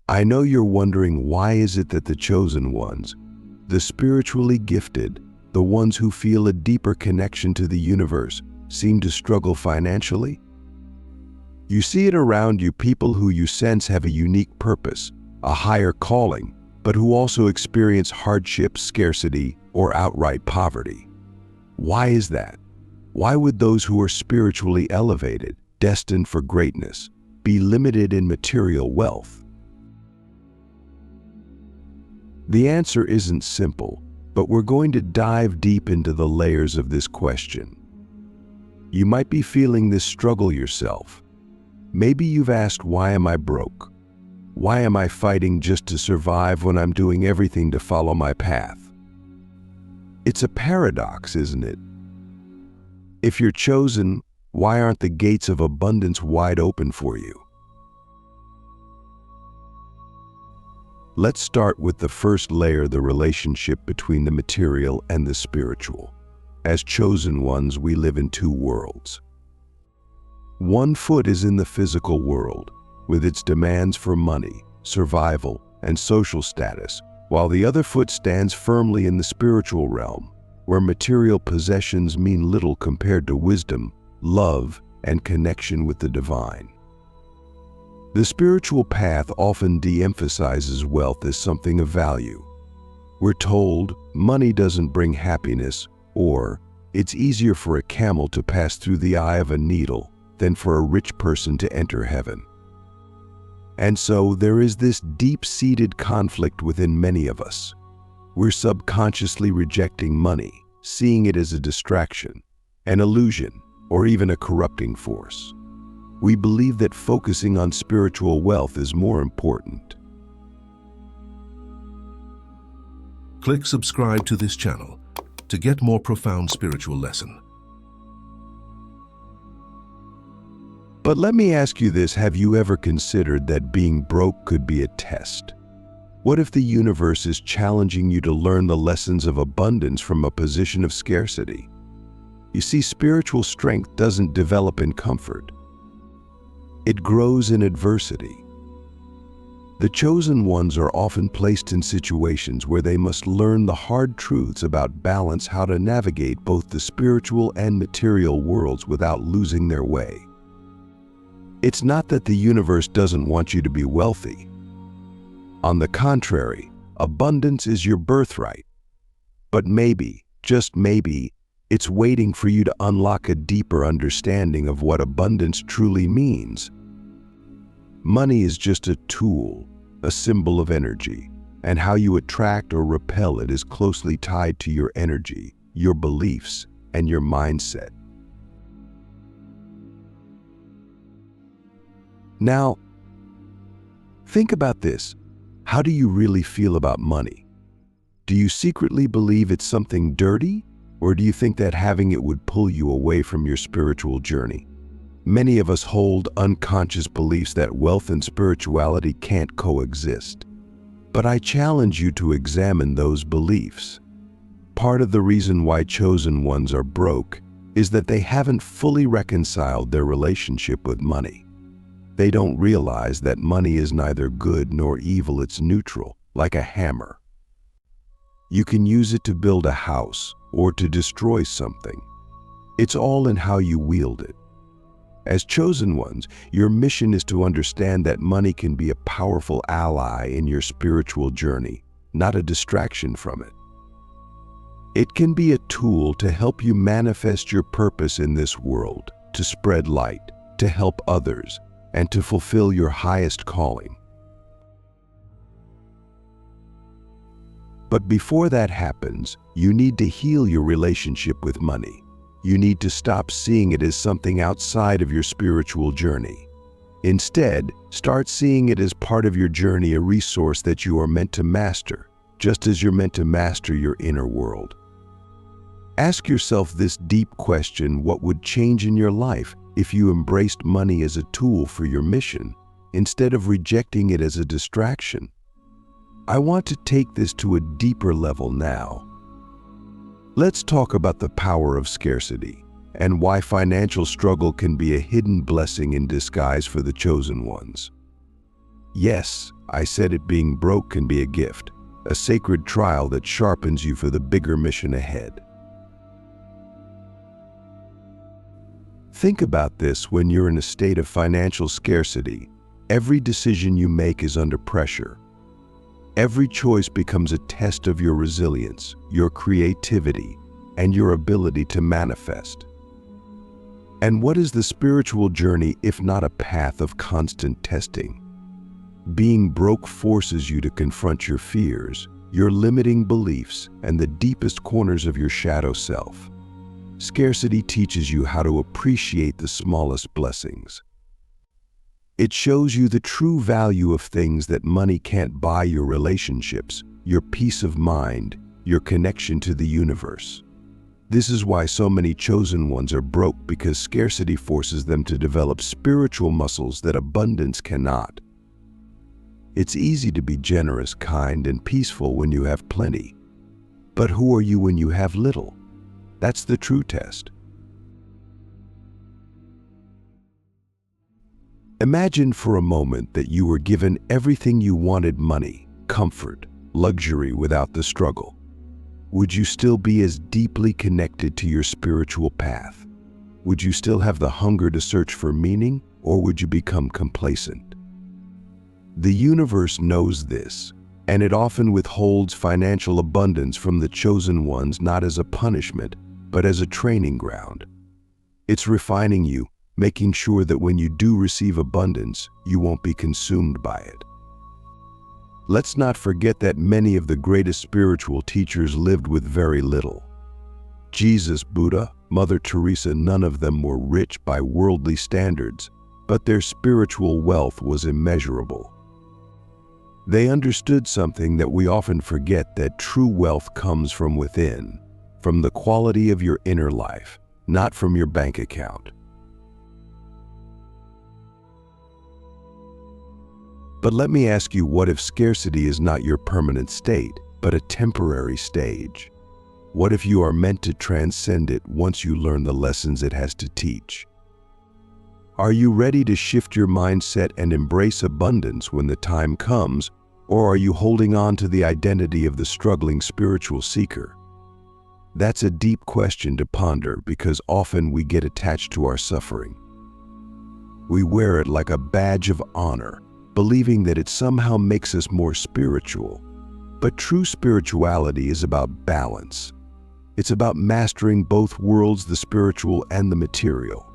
I know you're wondering, why is it that the chosen ones, the spiritually gifted, the ones who feel a deeper connection to the universe, seem to struggle financially? You see it around you, people who you sense have a unique purpose, a higher calling, but who also experience hardship, scarcity, or outright poverty. Why is that? Why would those who are spiritually elevated, destined for greatness, be limited in material wealth? The answer isn't simple, but we're going to dive deep into the layers of this question. You might be feeling this struggle yourself. Maybe you've asked, why am I broke? Why am I fighting just to survive when I'm doing everything to follow my path? It's a paradox, isn't it? If you're chosen, why aren't the gates of abundance wide open for you? Let's start with the first layer, the relationship between the material and the spiritual. As chosen ones, we live in two worlds. One foot is in the physical world, with its demands for money, survival, and social status, while the other foot stands firmly in the spiritual realm, where material possessions mean little compared to wisdom, love, and connection with the divine. The spiritual path often de-emphasizes wealth as something of value. We're told money doesn't bring happiness, or it's easier for a camel to pass through the eye of a needle than for a rich person to enter heaven. And so there is this deep-seated conflict within many of us. We're subconsciously rejecting money, seeing it as a distraction, an illusion, or even a corrupting force. We believe that focusing on spiritual wealth is more important. Click subscribe to this channel to get more profound spiritual lesson. But let me ask you this, have you ever considered that being broke could be a test? What if the universe is challenging you to learn the lessons of abundance from a position of scarcity? You see, spiritual strength doesn't develop in comfort. It grows in adversity. The chosen ones are often placed in situations where they must learn the hard truths about balance, how to navigate both the spiritual and material worlds without losing their way. It's not that the universe doesn't want you to be wealthy. On the contrary, abundance is your birthright. But maybe, just maybe, it's waiting for you to unlock a deeper understanding of what abundance truly means. Money is just a tool, a symbol of energy, and how you attract or repel it is closely tied to your energy, your beliefs, and your mindset. Now, think about this. How do you really feel about money? Do you secretly believe it's something dirty, or do you think that having it would pull you away from your spiritual journey? Many of us hold unconscious beliefs that wealth and spirituality can't coexist. But I challenge you to examine those beliefs. Part of the reason why chosen ones are broke is that they haven't fully reconciled their relationship with money. They don't realize that money is neither good nor evil, it's neutral, like a hammer. You can use it to build a house or to destroy something. It's all in how you wield it. As chosen ones, your mission is to understand that money can be a powerful ally in your spiritual journey, not a distraction from it. It can be a tool to help you manifest your purpose in this world, to spread light, to help others, and to fulfill your highest calling. But before that happens, you need to heal your relationship with money. You need to stop seeing it as something outside of your spiritual journey. Instead, start seeing it as part of your journey, a resource that you are meant to master, just as you're meant to master your inner world. Ask yourself this deep question: what would change in your life if you embraced money as a tool for your mission, instead of rejecting it as a distraction? I want to take this to a deeper level now. Let's talk about the power of scarcity and why financial struggle can be a hidden blessing in disguise for the chosen ones. Yes, I said it. Being broke can be a gift, a sacred trial that sharpens you for the bigger mission ahead. Think about this: when you're in a state of financial scarcity, every decision you make is under pressure. Every choice becomes a test of your resilience, your creativity, and your ability to manifest. And what is the spiritual journey if not a path of constant testing? Being broke forces you to confront your fears, your limiting beliefs, and the deepest corners of your shadow self. Scarcity teaches you how to appreciate the smallest blessings. It shows you the true value of things that money can't buy: your relationships, your peace of mind, your connection to the universe. This is why so many chosen ones are broke, because scarcity forces them to develop spiritual muscles that abundance cannot. It's easy to be generous, kind, and peaceful when you have plenty. But who are you when you have little? That's the true test. Imagine for a moment that you were given everything you wanted: money, comfort, luxury, without the struggle. Would you still be as deeply connected to your spiritual path? Would you still have the hunger to search for meaning, or would you become complacent? The universe knows this, and it often withholds financial abundance from the chosen ones, not as a punishment, but as a training ground. It's refining you, making sure that when you do receive abundance, you won't be consumed by it. Let's not forget that many of the greatest spiritual teachers lived with very little. Jesus, Buddha, Mother Teresa, none of them were rich by worldly standards, but their spiritual wealth was immeasurable. They understood something that we often forget: that true wealth comes from within, from the quality of your inner life, not from your bank account. But let me ask you, what if scarcity is not your permanent state, but a temporary stage? What if you are meant to transcend it once you learn the lessons it has to teach? Are you ready to shift your mindset and embrace abundance when the time comes, or are you holding on to the identity of the struggling spiritual seeker? That's a deep question to ponder, because often we get attached to our suffering. We wear it like a badge of honor, believing that it somehow makes us more spiritual. But true spirituality is about balance. It's about mastering both worlds, the spiritual and the material.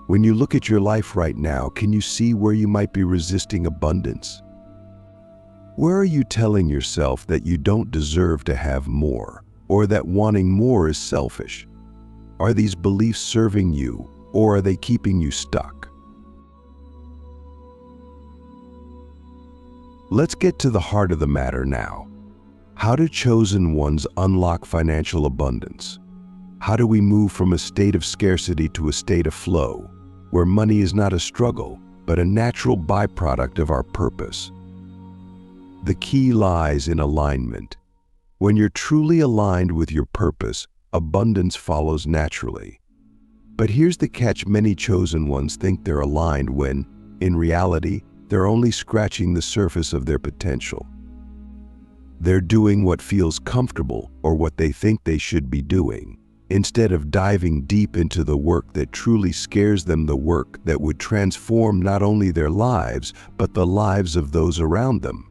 When you look at your life right now, can you see where you might be resisting abundance? Where are you telling yourself that you don't deserve to have more, or that wanting more is selfish? Are these beliefs serving you, or are they keeping you stuck? Let's get to the heart of the matter now. How do chosen ones unlock financial abundance? How do we move from a state of scarcity to a state of flow, where money is not a struggle, but a natural byproduct of our purpose? The key lies in alignment. When you're truly aligned with your purpose, abundance follows naturally. But here's the catch: many chosen ones think they're aligned when, in reality, they're only scratching the surface of their potential. They're doing what feels comfortable, or what they think they should be doing, instead of diving deep into the work that truly scares them, the work that would transform not only their lives, but the lives of those around them.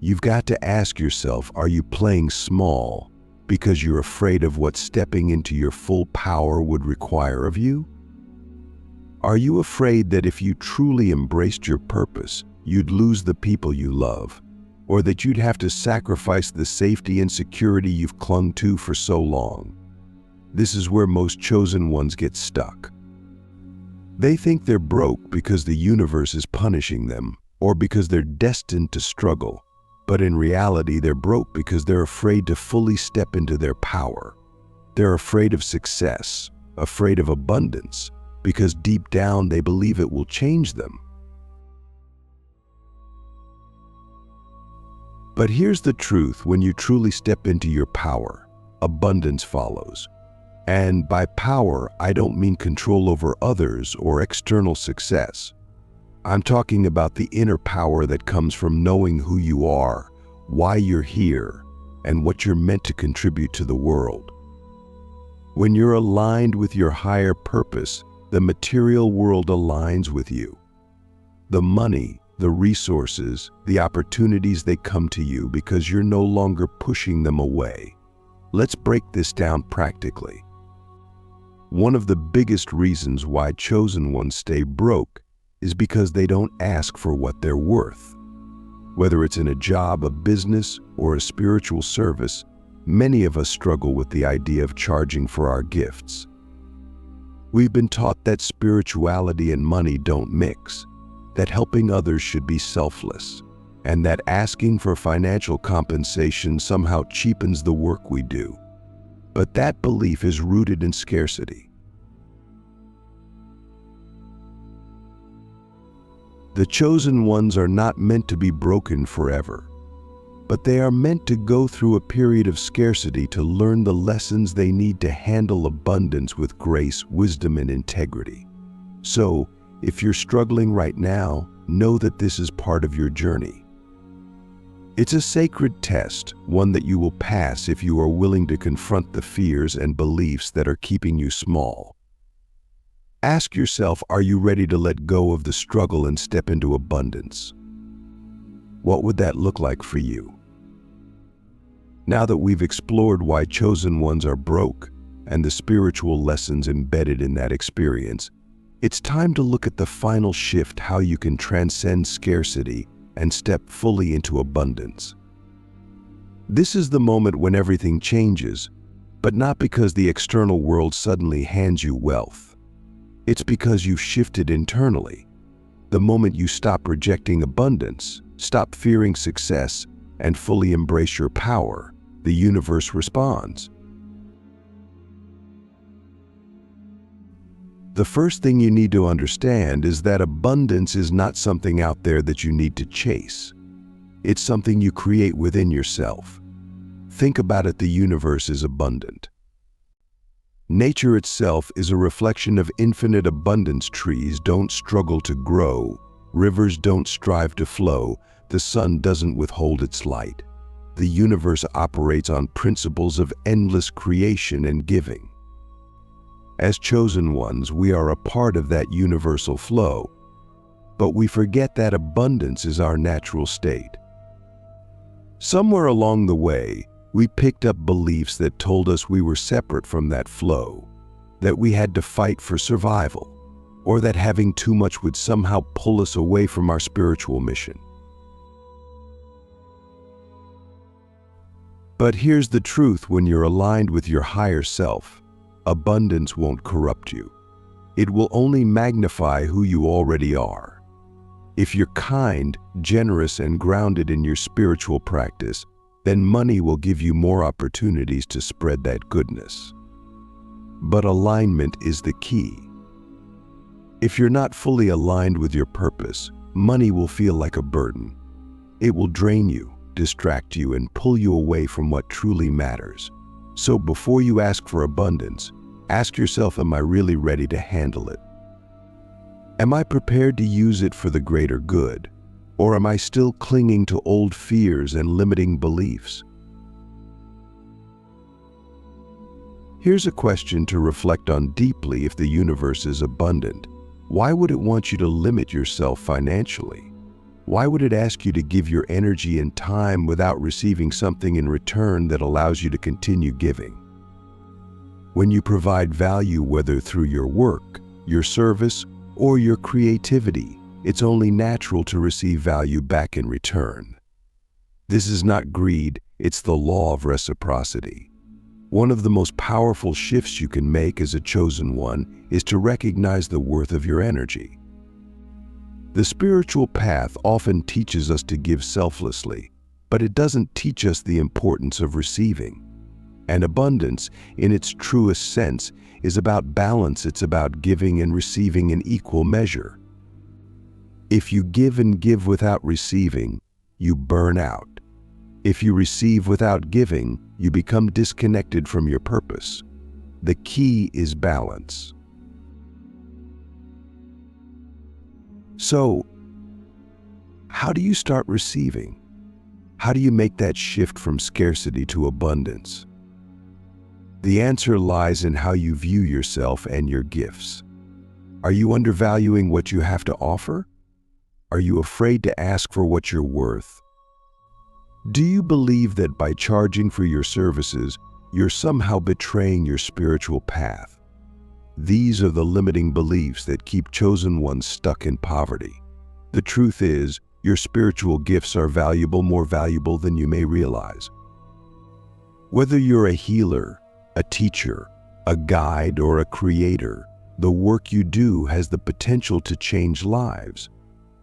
You've got to ask yourself, are you playing small because you're afraid of what stepping into your full power would require of you? Are you afraid that if you truly embraced your purpose, you'd lose the people you love, or that you'd have to sacrifice the safety and security you've clung to for so long? This is where most chosen ones get stuck. They think they're broke because the universe is punishing them, or because they're destined to struggle. But in reality, they're broke because they're afraid to fully step into their power. They're afraid of success, afraid of abundance, because deep down they believe it will change them. But here's the truth: when you truly step into your power, abundance follows. And by power, I don't mean control over others or external success. I'm talking about the inner power that comes from knowing who you are, why you're here, and what you're meant to contribute to the world. When you're aligned with your higher purpose, the material world aligns with you. The money, the resources, the opportunities, they come to you because you're no longer pushing them away. Let's break this down practically. One of the biggest reasons why chosen ones stay broke is because they don't ask for what they're worth. Whether it's in a job, a business, or a spiritual service, many of us struggle with the idea of charging for our gifts. We've been taught that spirituality and money don't mix, that helping others should be selfless, and that asking for financial compensation somehow cheapens the work we do. But that belief is rooted in scarcity. The chosen ones are not meant to be broken forever, but they are meant to go through a period of scarcity to learn the lessons they need to handle abundance with grace, wisdom, and integrity. So, if you're struggling right now, know that this is part of your journey. It's a sacred test, one that you will pass if you are willing to confront the fears and beliefs that are keeping you small. Ask yourself, are you ready to let go of the struggle and step into abundance? What would that look like for you? Now that we've explored why chosen ones are broke and the spiritual lessons embedded in that experience, it's time to look at the final shift, how you can transcend scarcity and step fully into abundance. This is the moment when everything changes, but not because the external world suddenly hands you wealth. It's because you've shifted internally. The moment you stop rejecting abundance, stop fearing success, and fully embrace your power, the universe responds. The first thing you need to understand is that abundance is not something out there that you need to chase. It's something you create within yourself. Think about it, the universe is abundant. Nature itself is a reflection of infinite abundance. Trees don't struggle to grow, rivers don't strive to flow, the sun doesn't withhold its light. The universe operates on principles of endless creation and giving. As chosen ones, we are a part of that universal flow, but we forget that abundance is our natural state. Somewhere along the way, we picked up beliefs that told us we were separate from that flow, that we had to fight for survival, or that having too much would somehow pull us away from our spiritual mission. But here's the truth: when you're aligned with your higher self, abundance won't corrupt you. It will only magnify who you already are. If you're kind, generous, and grounded in your spiritual practice, then money will give you more opportunities to spread that goodness. But alignment is the key. If you're not fully aligned with your purpose, money will feel like a burden. It will drain you, distract you, and pull you away from what truly matters. So before you ask for abundance, ask yourself, am I really ready to handle it? Am I prepared to use it for the greater good? Or am I still clinging to old fears and limiting beliefs? Here's a question to reflect on deeply. If the universe is abundant, why would it want you to limit yourself financially? Why would it ask you to give your energy and time without receiving something in return that allows you to continue giving? When you provide value, whether through your work, your service, or your creativity, it's only natural to receive value back in return. This is not greed, it's the law of reciprocity. One of the most powerful shifts you can make as a chosen one is to recognize the worth of your energy. The spiritual path often teaches us to give selflessly, but it doesn't teach us the importance of receiving. And abundance, in its truest sense, is about balance. It's about giving and receiving in equal measure. If you give and give without receiving, you burn out. If you receive without giving, you become disconnected from your purpose. The key is balance. So, how do you start receiving? How do you make that shift from scarcity to abundance? The answer lies in how you view yourself and your gifts. Are you undervaluing what you have to offer? Are you afraid to ask for what you're worth? Do you believe that by charging for your services, you're somehow betraying your spiritual path? These are the limiting beliefs that keep chosen ones stuck in poverty. The truth is, your spiritual gifts are valuable, more valuable than you may realize. Whether you're a healer, a teacher, a guide, or a creator, the work you do has the potential to change lives.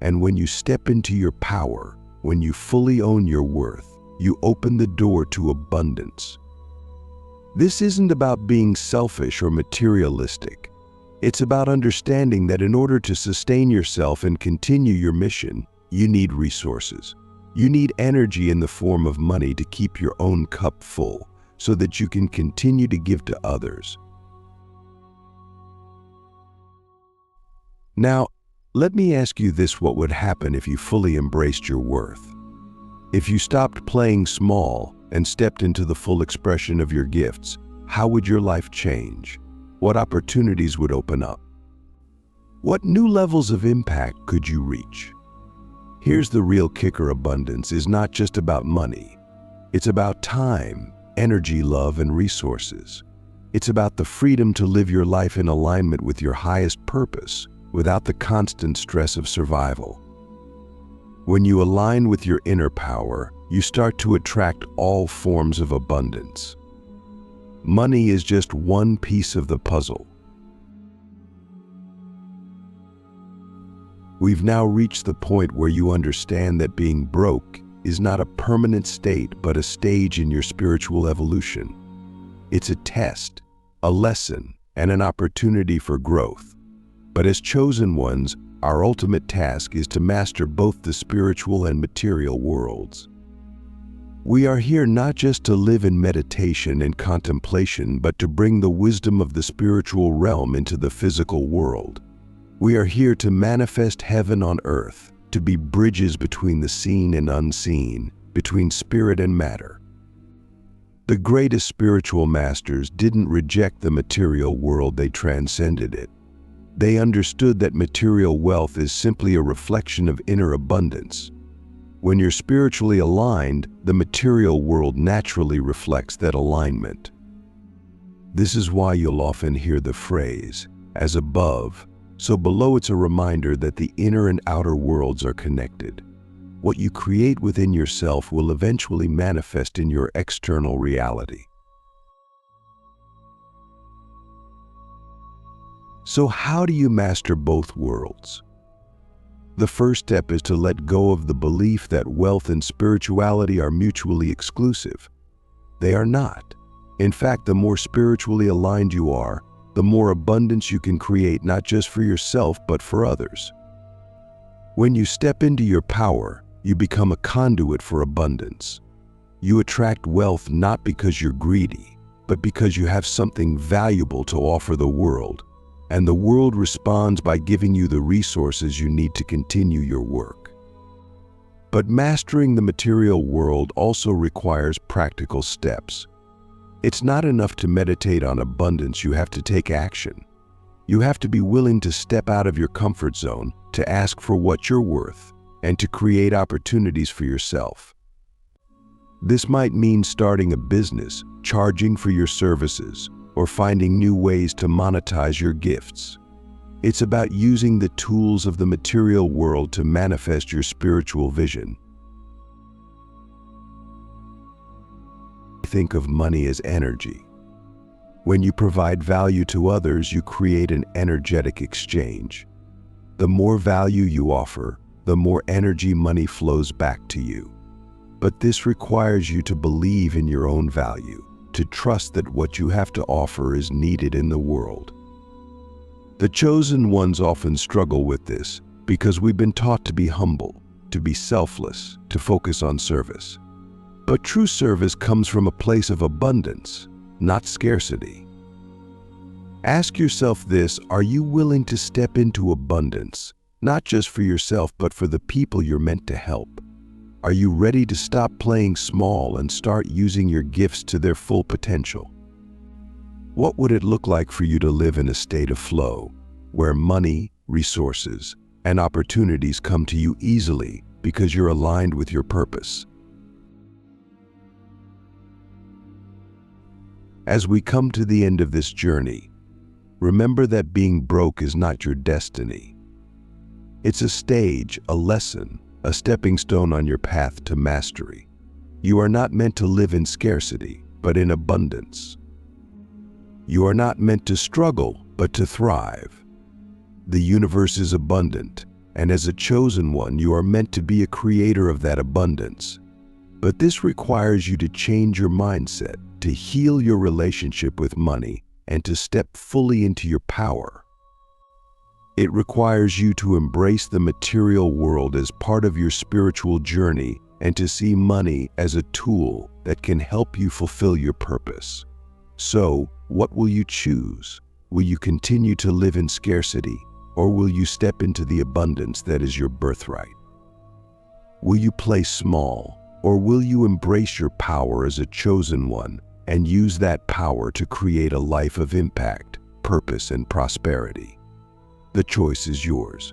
And when you step into your power, when you fully own your worth, you open the door to abundance. This isn't about being selfish or materialistic. It's about understanding that in order to sustain yourself and continue your mission, you need resources. You need energy in the form of money to keep your own cup full so that you can continue to give to others. Now, let me ask you this: what would happen if you fully embraced your worth? If you stopped playing small and stepped into the full expression of your gifts, how would your life change? What opportunities would open up? What new levels of impact could you reach? Here's the real kicker: abundance is not just about money. It's about time, energy, love, and resources. It's about the freedom to live your life in alignment with your highest purpose, without the constant stress of survival. When you align with your inner power, you start to attract all forms of abundance. Money is just one piece of the puzzle. We've now reached the point where you understand that being broke is not a permanent state, but a stage in your spiritual evolution. It's a test, a lesson, and an opportunity for growth. But as chosen ones, our ultimate task is to master both the spiritual and material worlds. We are here not just to live in meditation and contemplation, but to bring the wisdom of the spiritual realm into the physical world. We are here to manifest heaven on earth, to be bridges between the seen and unseen, between spirit and matter. The greatest spiritual masters didn't reject the material world, they transcended it. They understood that material wealth is simply a reflection of inner abundance. When you're spiritually aligned, the material world naturally reflects that alignment. This is why you'll often hear the phrase, "as above, so below." It's a reminder that the inner and outer worlds are connected. What you create within yourself will eventually manifest in your external reality. So how do you master both worlds? The first step is to let go of the belief that wealth and spirituality are mutually exclusive. They are not. In fact, the more spiritually aligned you are, the more abundance you can create, not just for yourself, but for others. When you step into your power, you become a conduit for abundance. You attract wealth not because you're greedy, but because you have something valuable to offer the world. And the world responds by giving you the resources you need to continue your work. But mastering the material world also requires practical steps. It's not enough to meditate on abundance, you have to take action. You have to be willing to step out of your comfort zone, to ask for what you're worth, and to create opportunities for yourself. This might mean starting a business, charging for your services, or finding new ways to monetize your gifts. It's about using the tools of the material world to manifest your spiritual vision. Think of money as energy. When you provide value to others, you create an energetic exchange. The more value you offer, the more energy money flows back to you. But this requires you to believe in your own value, to trust that what you have to offer is needed in the world. The chosen ones often struggle with this because we've been taught to be humble, to be selfless, to focus on service. But true service comes from a place of abundance, not scarcity. Ask yourself this: are you willing to step into abundance, not just for yourself, but for the people you're meant to help? Are you ready to stop playing small and start using your gifts to their full potential? What would it look like for you to live in a state of flow, where money, resources, and opportunities come to you easily because you're aligned with your purpose? As we come to the end of this journey, remember that being broke is not your destiny. It's a stage, a lesson, a stepping stone on your path to mastery. You are not meant to live in scarcity, but in abundance. You are not meant to struggle, but to thrive. The universe is abundant, and as a chosen one, you are meant to be a creator of that abundance. But this requires you to change your mindset, to heal your relationship with money, and to step fully into your power. It requires you to embrace the material world as part of your spiritual journey and to see money as a tool that can help you fulfill your purpose. So, what will you choose? Will you continue to live in scarcity, or will you step into the abundance that is your birthright? Will you play small, or will you embrace your power as a chosen one and use that power to create a life of impact, purpose, and prosperity? The choice is yours.